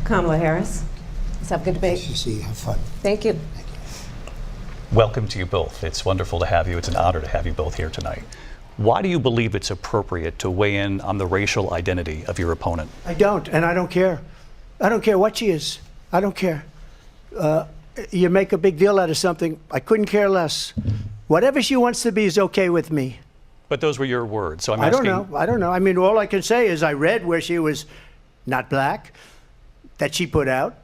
Kamala Harris. Let's have a good debate. Nice to see you. Have fun. Thank you. Welcome to you both. It's wonderful to have you. It's an honor to have you both here tonight. Why do you believe it's appropriate to weigh in on the racial identity of your opponent? I don't, and I don't care. I don't care what she is. I don't care. You make a big deal out of something. I couldn't care less. Whatever she wants to be is okay with me. But those were your words, so I'm asking. asking. I don't know. I mean, all I can say is I read where she was not black, that she put out,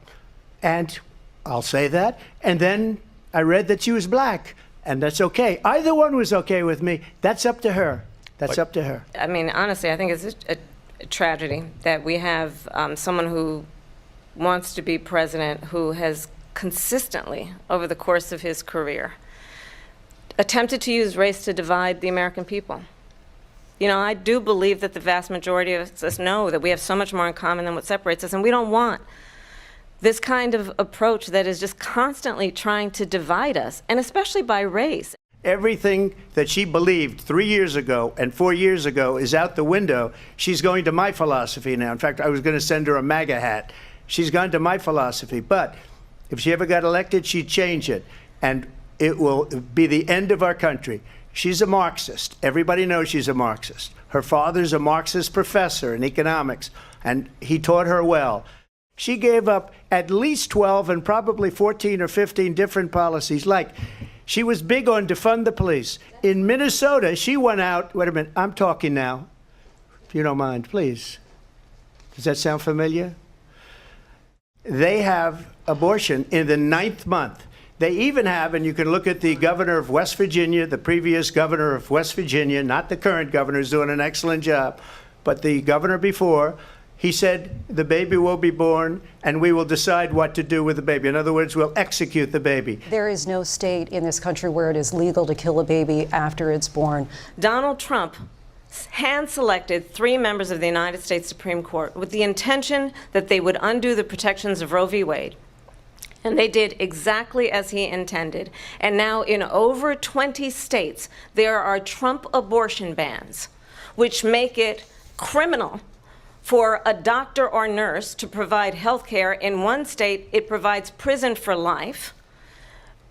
and I'll say that. And then I read that she was black, and that's okay. Either one was okay with me. That's up to her. That's up to her. I mean, honestly, I think it's a tragedy that we have someone who wants to be president who has consistently, over the course of his career, attempted to use race to divide the American people. You know, I do believe that the vast majority of us know that we have so much more in common than what separates us, and we don't want this kind of approach that is just constantly trying to divide us, and especially by race. Everything that she believed 3 years ago and 4 years ago is out the window. She's going to my philosophy now. In fact, I was going to send her a MAGA hat. She's gone to my philosophy. But if she ever got elected, she'd change it. And it will be the end of our country. She's a Marxist. Everybody knows she's a Marxist. Her father's a Marxist professor in economics, and he taught her well. She gave up at least 12 and probably 14 or 15 different policies. Like, she was big on defund the police. In Minnesota, she went out, wait a minute, I'm talking now, if you don't mind, please. Does that sound familiar? They have abortion in the 9th month. They even have, and you can look at the governor of West Virginia, the previous governor of West Virginia, not the current governor, who's doing an excellent job, but the governor before, he said the baby will be born and we will decide what to do with the baby. In other words, we'll execute the baby. There is no state in this country where it is legal to kill a baby after it's born. Donald Trump hand-selected 3 members of the United States Supreme Court with the intention that they would undo the protections of Roe v. Wade. And they did exactly as he intended. And now in over 20 states, there are Trump abortion bans, which make it criminal for a doctor or nurse to provide health care. In one state, it provides prison for life.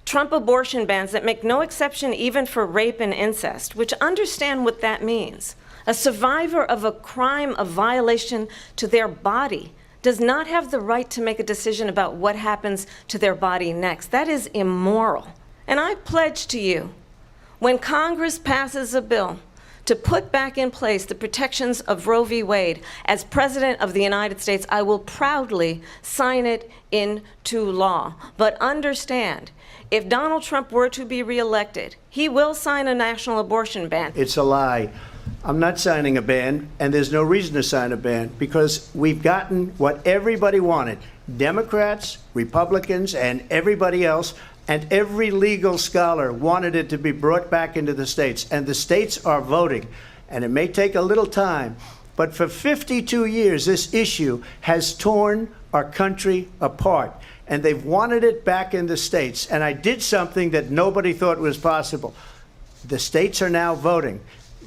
Trump abortion bans that make no exception even for rape and incest, which understand what that means. A survivor of a crime of violation to their body does not have the right to make a decision about what happens to their body next. That is immoral. And I pledge to you, when Congress passes a bill to put back in place the protections of Roe v. Wade, as President of the United States, I will proudly sign it into law. But understand, if Donald Trump were to be reelected, he will sign a national abortion ban. It's a lie. I'm not signing a ban, and there's no reason to sign a ban, because we've gotten what everybody wanted. Democrats, Republicans, and everybody else, and every legal scholar wanted it to be brought back into the states, and the states are voting. And it may take a little time, but for 52 years, this issue has torn our country apart, and they've wanted it back in the states. And I did something that nobody thought was possible. The states are now voting.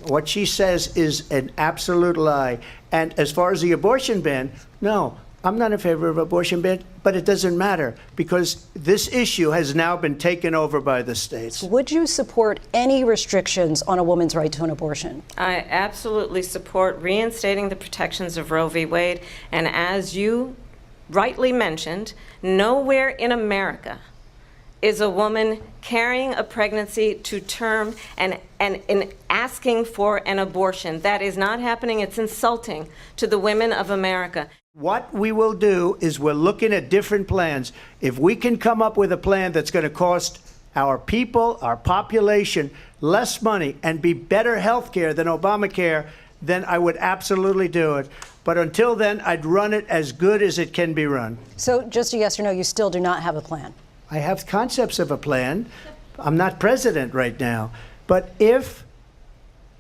What she says is an absolute lie. And as far as the abortion ban, no, I'm not in favor of abortion ban, but it doesn't matter because this issue has now been taken over by the states. Would you support any restrictions on a woman's right to an abortion? I absolutely support reinstating the protections of Roe v. Wade. And as you rightly mentioned, nowhere in America is a woman carrying a pregnancy to term and asking for an abortion. That is not happening. It's insulting to the women of America. What we will do is we're looking at different plans. If we can come up with a plan that's going to cost our people, our population, less money and be better health care than Obamacare, then I would absolutely do it. But until then, I'd run it as good as it can be run. So just a yes or no, you still do not have a plan? I have concepts of a plan. I'm not president right now. But if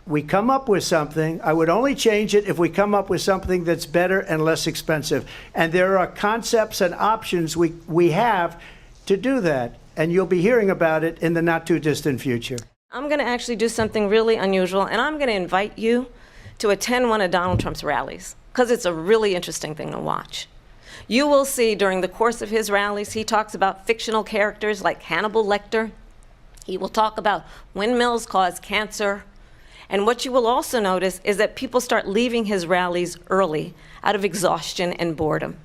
we come up with something, I would only change it if we come up with something that's better and less expensive. And there are concepts and options we have to do that. And you'll be hearing about it in the not too distant future. I'm going to actually do something really unusual, and I'm going to invite you to attend one of Donald Trump's rallies, because it's a really interesting thing to watch. You will see during the course of his rallies, he talks about fictional characters like Hannibal Lecter. He will talk about windmills cause cancer. And what you will also notice is that people start leaving his rallies early out of exhaustion and boredom.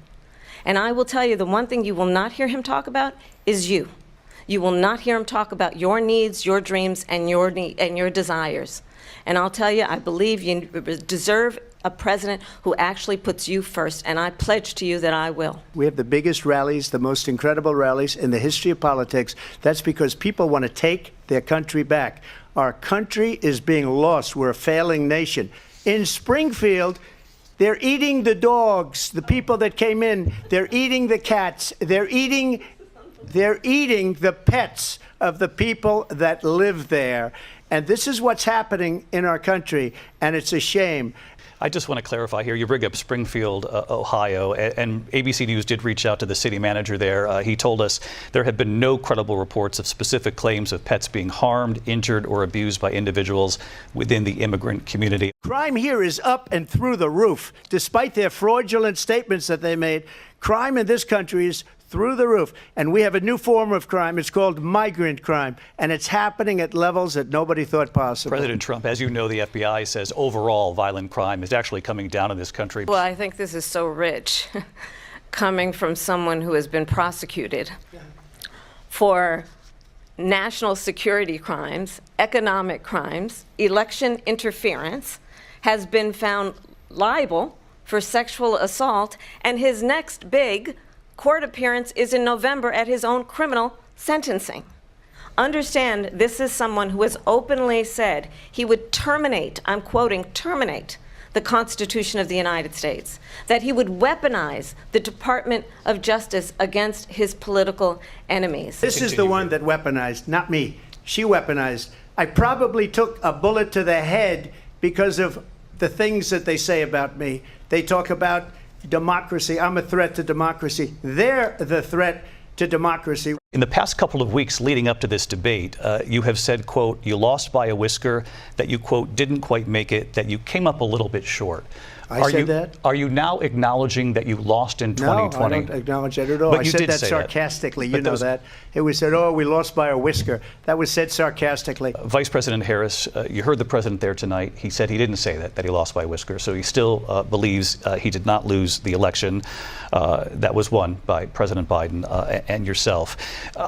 And I will tell you, the one thing you will not hear him talk about is you. You will not hear him talk about your needs, your dreams, and your desires. And I'll tell you, I believe you deserve a president who actually puts you first, and I pledge to you that I will. We have the biggest rallies, the most incredible rallies in the history of politics. That's because people want to take their country back. Our country is being lost. We're a failing nation. In Springfield, they're eating the dogs, the people that came in. They're eating the cats. They're eating the pets of the people that live there. And this is what's happening in our country, and it's a shame. I just want to clarify here. You bring up Springfield, Ohio, and ABC News did reach out to the city manager there. He told us there have been no credible reports of specific claims of pets being harmed, injured, or abused by individuals within the immigrant community. Crime here is up and through the roof. Despite their fraudulent statements that they made, crime in this country is through the roof. And we have a new form of crime. It's called migrant crime. And it's happening at levels that nobody thought possible. President Trump, as you know, the FBI says overall violent crime is actually coming down in this country. Well, I think this is so rich, coming from someone who has been prosecuted for national security crimes, economic crimes, election interference, has been found liable for sexual assault, and his next big court appearance is in November at his own criminal sentencing. Understand, this is someone who has openly said he would terminate, I'm quoting, terminate the Constitution of the United States, that he would weaponize the Department of Justice against his political enemies. This is the one that weaponized, not me. She weaponized. I probably took a bullet to the head because of the things that they say about me. They talk about democracy. I'm a threat to democracy. They're the threat to democracy. In the past couple of weeks leading up to this debate, you have said, quote, you lost by a whisker, that you, quote, didn't quite make it, that you came up a little bit short. I said that? Are you now acknowledging that you lost in 2020? No, I don't acknowledge that at all. But I you said did that say sarcastically. That. You know that. It was said, oh, we lost by a whisker. That was said sarcastically. Vice President Harris, you heard the president there tonight. He said he didn't say that he lost by a whisker. So he still believes he did not lose the election that was won by President Biden and yourself.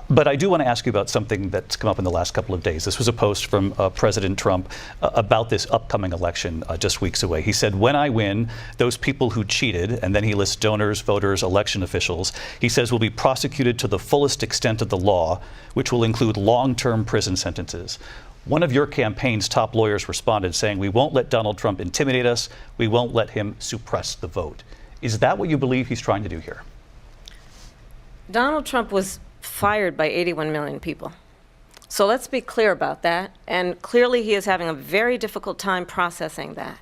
But I do want to ask you about something that's come up in the last couple of days. This was a post from President Trump about this upcoming election just weeks away. He said, when I win, those people who cheated, and then he lists donors, voters, election officials, he says will be prosecuted to the fullest extent of the law, which will include long-term prison sentences. One of your campaign's top lawyers responded saying, we won't let Donald Trump intimidate us, we won't let him suppress the vote. Is that what you believe he's trying to do here? Donald Trump was fired by 81 million people. So let's be clear about that. And clearly he is having a very difficult time processing that.